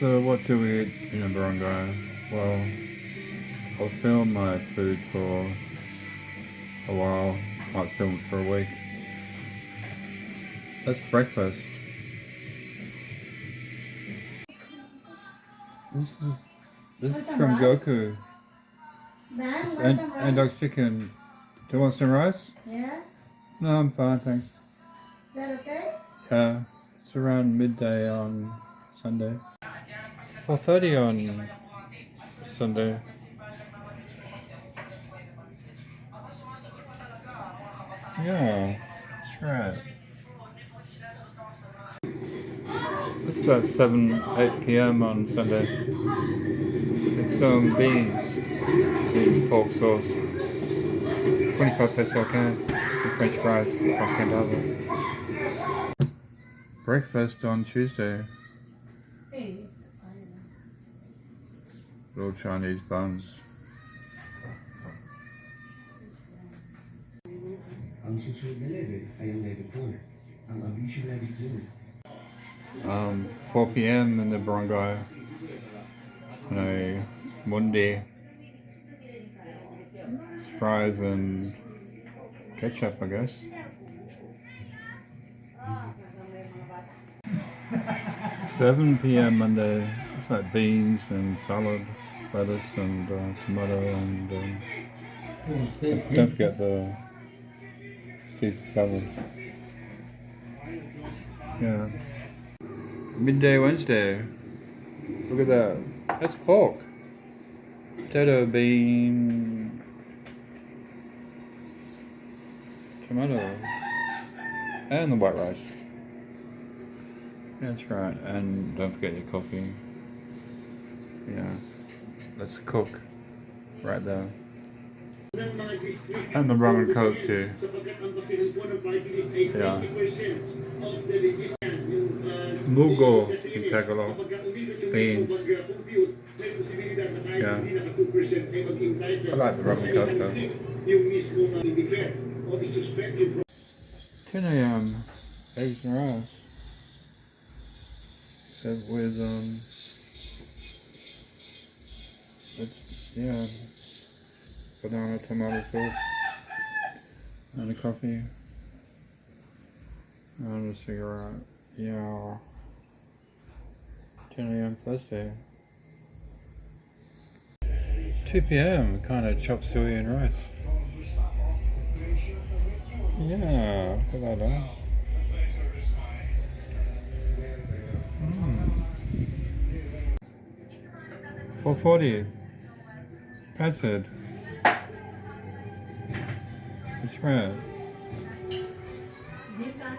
So what do we eat in a barangay? Well, I'll film my food for a while, might film it for a week. That's breakfast. This is from Goku. It's and chicken. Do you want some rice? Yeah? No, I'm fine, thanks. Is that okay? Yeah, it's around midday on Sunday. 4:30 on Sunday. Yeah, that's right. It's about 8 p.m. on Sunday. It's some beans in pork sauce. 25 peso a can. And French fries. $5. Breakfast on Tuesday. Little Chinese buns. Ang susunod na level ay ang level 4, ang Ambition Level 0. 4 p.m. in the barangay on a Monday. Fries and ketchup, I guess. 7 p.m. Monday. It's like beans and salad, lettuce and tomato and don't forget the Caesar salad. Yeah. Midday Wednesday. Look at that. That's pork. Potato, bean, tomato, and the white rice. Yeah, that's right. And don't forget your coffee. Yeah. Let's cook right there. And the rum and coke too. Yeah. Mugo in Tagalog. Beans. Yeah. I like the rum and coke though. 10 a.m. Eggs and rice. Served with banana tomato sauce and a coffee and a cigarette. Yeah. 10 a.m. Thursday. 2 p.m. kind of chop suey and rice. Yeah, look at that. 4:40. Passed. That's right.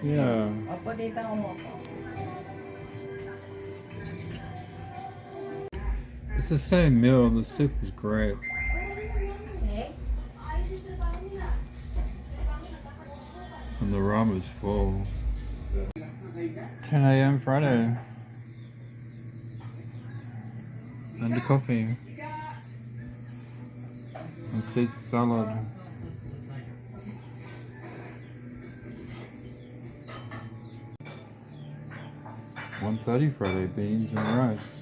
Yeah. It's the same meal. The soup is great. And the rum is full. 10 a.m. Friday. And the coffee. And Caesar salad. $1.30 Friday, beans and rice.